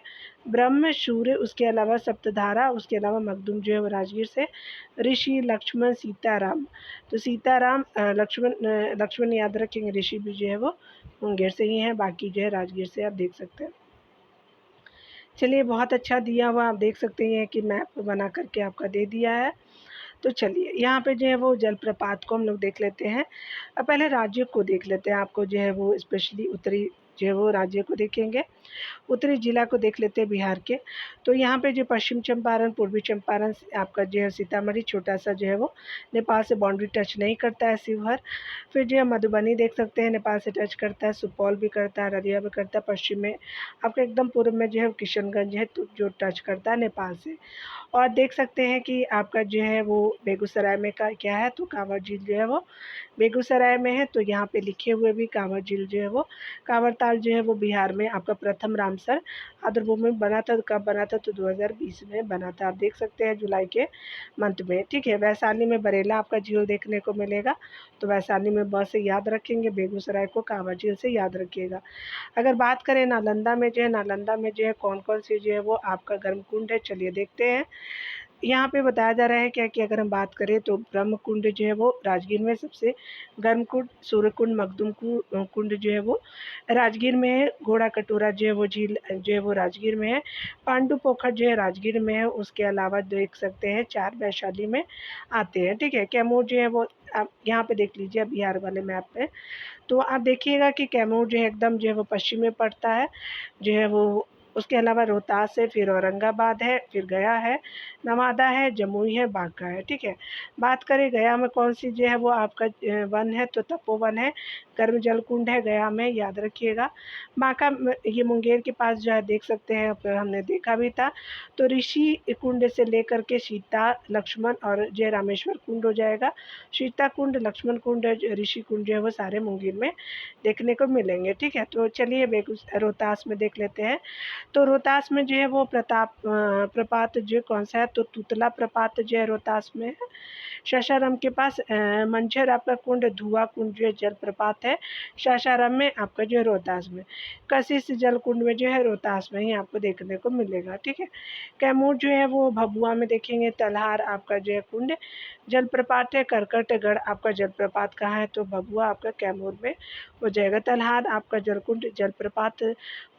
उसके अलावा सप्तधारा, उसके अलावा मखदूम जो है वो राजगीर से। ऋषि लक्ष्मण सीताराम, तो सीताराम लक्ष्मण याद रखेंगे। ऋषि भी जो है वो मुंगेर से ही हैं, बाकी जो है राजगीर से आप देख सकते हैं। चलिए, बहुत अच्छा दिया हुआ आप देख सकते हैं कि मैप बना करके आपका दे दिया है। तो चलिए, यहाँ पे जो है वो जलप्रपात को हम लोग देख लेते हैं। अब पहले राज्य को देख लेते हैं। आपको जो है वो स्पेशली उत्तरी जो है वो राज्य को देखेंगे। उत्तरी जिला को देख लेते हैं बिहार के। तो यहाँ पे जो पश्चिम चंपारण, पूर्वी चंपारण आपका जो है सीतामढ़ी छोटा सा जो है वो नेपाल से बाउंड्री टच नहीं करता है, शिवहर। फिर जो है मधुबनी देख सकते हैं नेपाल से टच करता है, सुपौल भी करता है, अररिया भी करता है। पश्चिम में आपका एकदम पूर्व में जो है किशनगंज है, तो जो टच करता है नेपाल से। और देख सकते हैं कि आपका जो है वो बेगूसराय में का क्या है, तो कांवर झील जो है वो बेगूसराय में है। तो यहाँ पे लिखे हुए भी कांवर झील जो है वो कांवरताल बार जो है वो बिहार में आपका प्रथम रामसर आर्द्रभूमि बना था। कब बना था? तो 2020 में बना था। आप देख सकते हैं जुलाई के मंथ में, ठीक है। वैशाली में बरेला आपका झील देखने को मिलेगा, तो वैशाली में ब से याद रखेंगे, बेगूसराय को कांवड़ झील से याद रखिएगा। अगर बात करें नालंदा में, जो है नालंदा में जो है कौन-कौन सी जो है वो आपका गर्म कुंड है, चलिए देखते हैं। यहाँ पे बताया जा रहा है क्या कि अगर हम बात करें तो ब्रह्म कुंड जो है वो राजगीर में सबसे गर्म कुंड, सूर्य कुंड, मखदूम कुंड जो है वो राजगीर में है। घोड़ा कटोरा जो है वो झील जो है वो राजगीर में है। पांडु पोखर जो है राजगीर में है। उसके अलावा देख सकते हैं 4 वैशाली में आते हैं, ठीक है। कैमूर जो है वो आप यहाँ पे देख लीजिए बिहार वाले मैप पे, तो आप देखिएगा कि कैमूर जो है एकदम जो है वो पश्चिम में पड़ता है जो है वो। उसके अलावा रोहतास है, फिर औरंगाबाद है, फिर गया है, नवादा है, जमुई है, बांका है, ठीक है। बात करें गया में कौन सी जो है वो आपका वन है, तो तपोवन है, गर्म जल कुंड है गया में, याद रखिएगा। बांका ये मुंगेर के पास जो है देख सकते हैं, हमने देखा भी था। तो ऋषि कुंड से लेकर के सीता, लक्ष्मण और जय रामेश्वर कुंड हो जाएगा। सीता कुंड, लक्ष्मण कुंड, ऋषि कुंड जो है वो सारे मुंगेर में देखने को मिलेंगे, ठीक है। तो चलिए रोहतास में देख लेते हैं। तो रोहतास में जो है वो प्रपात जो कौन सा है, तो तुतला प्रपात जो है रोहतास में है। सासाराम के पास मंझर आपका कुंड, धुआं कुंड जो है जलप्रपात है सासाराम में, आपका जो है रोहतास में। कशिश जल कुंड में जो है रोहतास में ही आपको देखने को मिलेगा, ठीक है। कैमूर जो है वो भभुआ में देखेंगे। तलहार आपका जो है कुंड जलप्रपात है। करकटगढ़ आपका जलप्रपात कहाँ है, तो भभुआ आपका कैमूर में हो जाएगा। तलहार आपका जलकुंड जलप्रपात,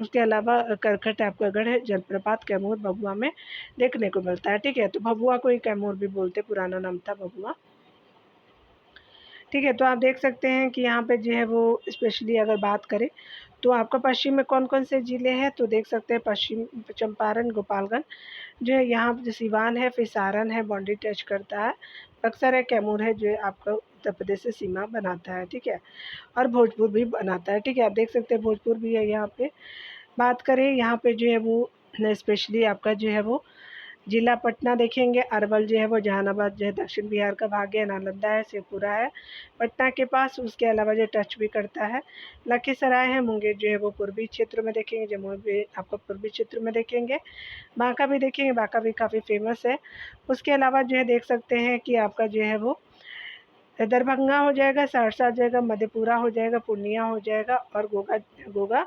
उसके अलावा करकट आपका गढ़ है जलप्रपात कैमूर भभुआ में देखने को मिलता है, ठीक है। तो भभुआ को ही कैमूर भी बोलते, पुराना नाम था भभुआ, ठीक है। तो आप देख सकते हैं कि यहाँ पे जो है वो स्पेशली अगर बात करें तो आपका पश्चिम में कौन-कौन से ज़िले हैं, तो देख सकते हैं पश्चिम चंपारण, गोपालगंज जो है, यहाँ जो सिवान है, फिर सारण है, बाउंड्री टच करता है, बक्सर है, कैमूर है जो है आपका उत्तर प्रदेश से सीमा बनाता है, ठीक है। और भोजपुर भी बनाता है, ठीक है। आप देख सकते हैं भोजपुर भी है यहाँ पे। बात करें यहाँ पे जो है वो स्पेशली आपका जो है वो जिला पटना देखेंगे। अरवल जो है वो जहानाबाद जो है दक्षिण बिहार का भाग है। नालंदा है, शेखपुरा है पटना के पास, उसके अलावा जो टच भी करता है लखीसराय है। मुंगेर जो है वो पूर्वी क्षेत्र में देखेंगे। जमुई भी आपको पूर्वी क्षेत्र में देखेंगे। बांका भी देखेंगे, बांका भी काफ़ी फेमस है। उसके अलावा जो है देख सकते हैं कि आपका जो है वो दरभंगा हो जाएगा, सहरसा हो जाएगा, मधेपुरा हो जाएगा, पूर्णिया हो जाएगा, और गोगा गोगा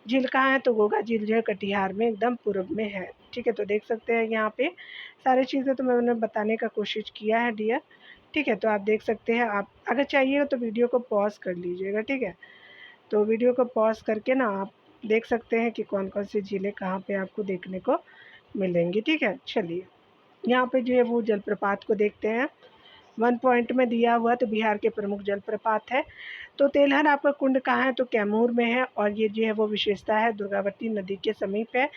झील कहाँ है, तो गोगा झील जो है कटिहार में एकदम पूर्व में है, ठीक है। तो देख सकते हैं यहाँ पे सारी चीज़ें तो मैंने बताने का कोशिश किया है डियर, ठीक है। तो आप देख सकते हैं, आप अगर चाहिए तो वीडियो को पॉज कर लीजिएगा, ठीक है। तो वीडियो को पॉज करके ना आप देख सकते हैं कि कौन कौन सी झीलें कहाँ पे आपको देखने को मिलेंगी, ठीक है। चलिए यहाँ पे जो है वो जलप्रपात को देखते हैं। 1 पॉइंट में दिया हुआ, तो बिहार के प्रमुख जलप्रपात है। तो तेलहर आपका कुंड कहाँ है, तो कैमूर में है, और ये जो है वो विशेषता है दुर्गावती नदी के समीप है।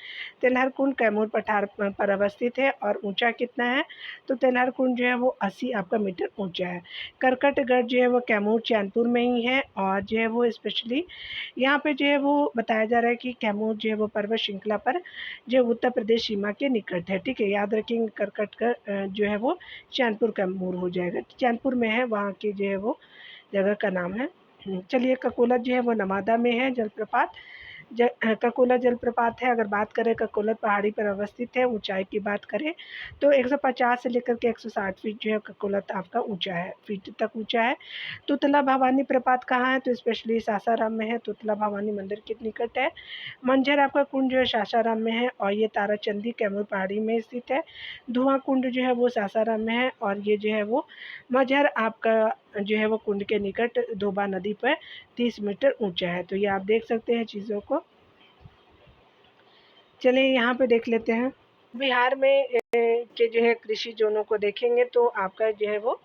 तेलहर कुंड कैमूर पठार पर अवस्थित है, और ऊंचा कितना है, तो तेलहर कुंड जो है वो 80 आपका मीटर ऊंचा है। करकटगढ़ जो है वो कैमूर चैनपुर में ही है, और जो है वो स्पेशली यहाँ पे जो है वो बताया जा रहा है कि कैमूर जो है वो पर्वत श्रृंखला पर जो उत्तर प्रदेश सीमा के निकट है, ठीक है। याद रखेंगे करकटगढ़ जो है वो चैनपुर कैमूर हो जाएगा, चैनपुर में है, वहाँ की जो है वो जगह का नाम है। चलिए ककोलत जो है वो नवादा में है जलप्रपात। ककोला जलप्रपात है। अगर बात करें ककोलत पहाड़ी पर अवस्थित है। ऊंचाई की बात करें तो 150 से लेकर के 160 फीट जो है ककोलत आपका ऊंचा है, फीट तक ऊंचा है। तुतला भवानी प्रपात कहाँ है, तो स्पेशली सासाराम में है, तुतला भवानी मंदिर के निकट है। मंझर आपका कुंड जो है सासाराम में है, और ये ताराचंदी कैमूर पहाड़ी में स्थित है। धुआं कुंड जो है वो सासाराम में है, और ये जो है वो मझर आपका जो है वो कुंड के निकट धोबा नदी पर 30 मीटर ऊंचा है। तो ये आप देख सकते हैं चीज़ों को। चलिए यहाँ पे देख लेते हैं बिहार में के जो है कृषि जोनों को देखेंगे, तो आपका जो है वो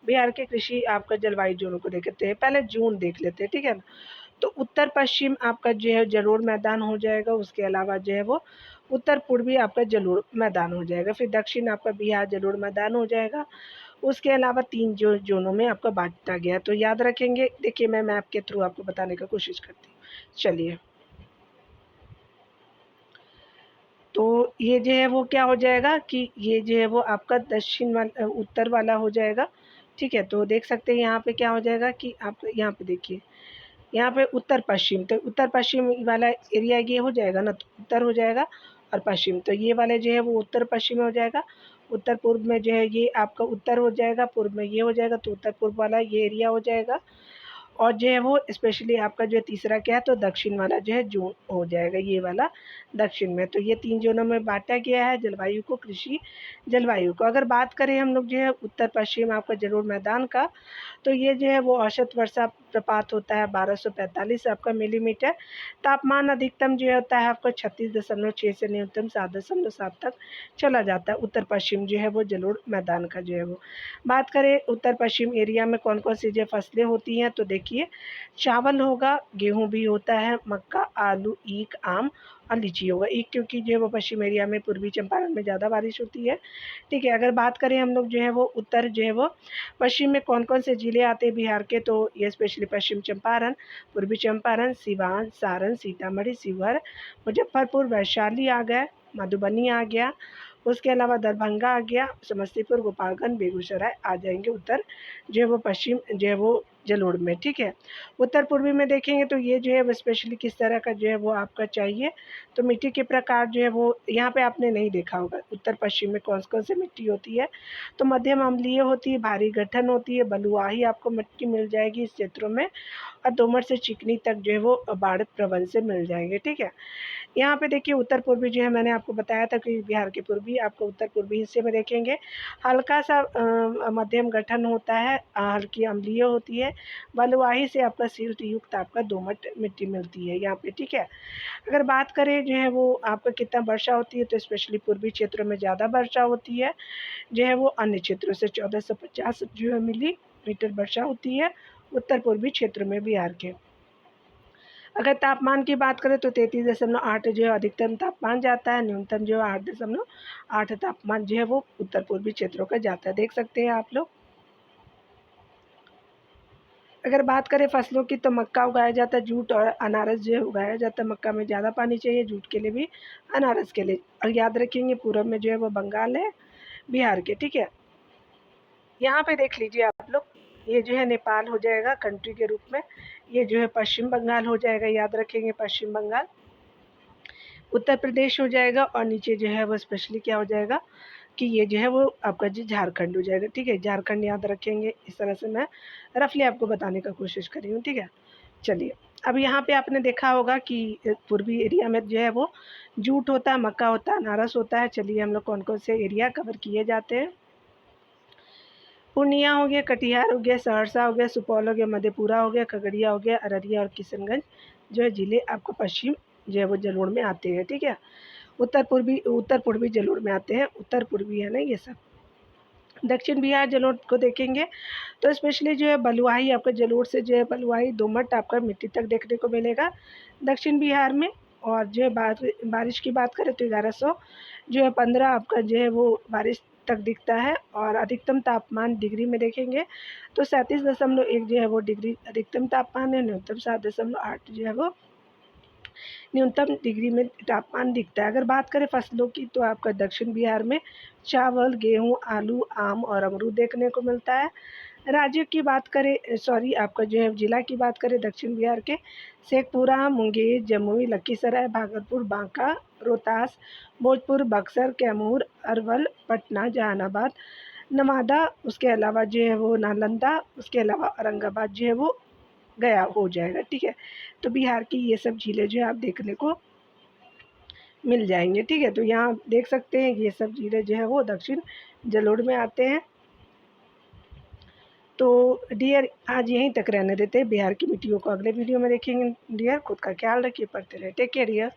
बिहार के कृषि आपका जलवायु जोनों को देखते हैं। पहले जून देख लेते हैं, ठीक है ना। तो उत्तर पश्चिम आपका जो है जलोढ़ मैदान हो जाएगा। उसके अलावा जो है वो उत्तर पूर्वी आपका जलोढ़ मैदान हो जाएगा। फिर दक्षिण आपका बिहार जलोढ़ मैदान हो जाएगा। उसके अलावा 3 जो जोनों में आपका बांटा गया, तो याद रखेंगे। देखिए मैं मैप के थ्रू आपको बताने का कोशिश करती हूँ। चलिए तो ये जो है वो क्या हो जाएगा कि ये जो है वो आपका दक्षिण वाला उत्तर वाला हो जाएगा, ठीक है। तो देख सकते हैं यहाँ पे क्या हो जाएगा कि आप यहाँ पे देखिए यहाँ पे उत्तर पश्चिम, तो उत्तर पश्चिम वाला एरिया ये हो जाएगा ना, तो उत्तर हो जाएगा और पश्चिम, तो ये वाले जो है वो उत्तर पश्चिम में हो जाएगा। उत्तर पूर्व में जो है ये आपका उत्तर हो जाएगा, पूर्व में ये हो जाएगा, तो उत्तर पूर्व वाला ये एरिया हो जाएगा। और जो है वो स्पेशली आपका जो है तीसरा क्या है, तो दक्षिण वाला जो है ज़ोन हो जाएगा, ये वाला दक्षिण में। तो ये 3 ज़ोनों में बाँटा गया है जलवायु को, कृषि जलवायु को। अगर बात करें हम लोग जो है उत्तर पश्चिम आपका जलोढ़ मैदान का, तो ये जो है वो औसत वर्षा प्रपात होता है 1245 आपका मिलीमीटर। तापमान अधिकतम जो होता है आपका 36.6 से न्यूनतम 7.7 तक चला जाता है। उत्तर पश्चिम जो है वो जलोढ़ मैदान का जो है वो। बात करें उत्तर पश्चिम एरिया में कौन-कौन सी जो फसलें होती हैं, तो देखिए चावल होगा, गेहूँ भी होता है, मक्का, आलू, ईख, आम और लीची होगा। ईख क्योंकि जो है वो पश्चिम एरिया में, पूर्वी चंपारण में ज़्यादा बारिश होती है, ठीक है। अगर बात करें हम लोग जो है वो उत्तर जो है वो पश्चिम में कौन-कौन से ज़िले आते हैं बिहार के, तो ये स्पेशली पश्चिम चंपारण, पूर्वी चंपारण, सिवान, सारण, सीतामढ़ी, शिवहर, मुज़फ्फरपुर, वैशाली आ गया, मधुबनी आ गया, उसके अलावा दरभंगा आ गया, समस्तीपुर, गोपालगंज, बेगूसराय आ जाएँगे उत्तर जो है वो पश्चिम जो है वो जलोढ़ में, ठीक है। उत्तर पूर्वी में देखेंगे तो ये जो है वो स्पेशली किस तरह का जो है वो आपका चाहिए, तो मिट्टी के प्रकार जो है वो यहाँ पे आपने नहीं देखा होगा उत्तर पश्चिम में कौन-कौन सी मिट्टी होती है। तो मध्यम अम्लीय होती है, भारी गठन होती है, बलुआही आपको मिट्टी मिल जाएगी इस क्षेत्रों में, और दोमट से चिकनी तक जो है वो बाढ़ प्रवण से मिल जाएँगे, ठीक है। यहाँ पे देखिए उत्तर पूर्वी जो है मैंने आपको बताया था कि बिहार के पूर्वी आपको उत्तर पूर्वी हिस्से में देखेंगे हल्का सा मध्यम गठन होता है, हल्की अम्लीय होती है, बलुआही से आपका सिल्ट युक्त आपका दोमट मिट्टी मिलती है यहाँ पे, ठीक है। अगर बात करें जो है वो आपका कितना वर्षा होती है, तो स्पेशली पूर्वी क्षेत्रों में ज़्यादा वर्षा होती है, जो है वो अन्य क्षेत्रों से 1450 जो है मिलीमीटर वर्षा होती है उत्तर पूर्वी क्षेत्र में बिहार के। अगर तापमान की बात करें तो 33.8 जो है अधिकतम तापमान जाता है, न्यूनतम जो है 8.8 तापमान जो है वो उत्तर पूर्वी क्षेत्रों का जाता है, देख सकते हैं आप लोग। अगर बात करें फसलों की तो मक्का उगाया जाता है, जूट और अनारस जो है उगाया जाता है। मक्का में ज़्यादा पानी चाहिए, जूट के लिए भी, अनारस के लिए। और याद रखेंगे पूर्व में जो है वो बंगाल है बिहार के, ठीक है। यहाँ पे देख लीजिए आप लोग, ये जो है नेपाल हो जाएगा कंट्री के रूप में, ये जो है पश्चिम बंगाल हो जाएगा, याद रखेंगे पश्चिम बंगाल। उत्तर प्रदेश हो जाएगा और नीचे जो है वो स्पेशली क्या हो जाएगा कि ये जो है वो आपका जी झारखंड हो जाएगा, ठीक है। झारखंड याद रखेंगे, इस तरह से मैं रफली आपको बताने का कोशिश कर रही हूँ, ठीक है। चलिए, अब यहाँ पे आपने देखा होगा कि पूर्वी एरिया में जो है वो जूट होता है, मक्का होता है, अनारस होता है। चलिए हम लोग कौन-कौन से एरिया कवर किए जाते हैं। पूर्णिया हो गया, कटिहार हो गया, सहरसा हो गया, सुपौल हो गया, मधेपुरा हो गया, खगड़िया हो गया, अररिया और किशनगंज जो है ज़िले आपको पश्चिम जो है वो जलोढ़ में आते हैं, ठीक है। उत्तर पूर्वी जलोढ़ में आते हैं, उत्तर पूर्वी है ना ये सब। दक्षिण बिहार जलोढ़ को देखेंगे तो स्पेशली जो है बलुआही आपका जलोढ़ से जो है बलुआही दोमट आपका मिट्टी तक देखने को मिलेगा दक्षिण बिहार में। और जो है बारिश की बात करें तो 1100 जो है 15 आपका जो है वो बारिश तक दिखता है। और अधिकतम तापमान डिग्री में देखेंगे तो 37.1 जो है वो डिग्री अधिकतम तापमान है, न्यूनतम 7.8 जो है वो न्यूनतम डिग्री में तापमान दिखता है। अगर बात करें फसलों की तो आपका दक्षिण बिहार में चावल, गेहूँ, आलू, आम और अमरूद देखने को मिलता है। राज्य की बात करें सॉरी आपका जो है ज़िला की बात करें दक्षिण बिहार के शेखपुरा, मुंगेर, जमुई, लखीसराय, भागलपुर, बांका, रोहतास, भोजपुर, बक्सर, कैमूर, अरवल, पटना, जहानाबाद, नवादा, उसके अलावा जो है वो नालंदा, उसके अलावा औरंगाबाद जो है वो गया हो जाएगा, ठीक है। तो बिहार की ये सब ज़िले जो है आप देखने को मिल जाएँगे, ठीक है। तो यहाँ देख सकते हैं ये सब ज़िले जो है वो दक्षिण जलोढ़ में आते हैं। तो डियर आज यहीं तक रहने देते हैं, बिहार की मिट्टियों को अगले वीडियो में देखेंगे डियर। खुद का ख्याल रखिए, पढ़ते रहिए, टेक केयर डियर।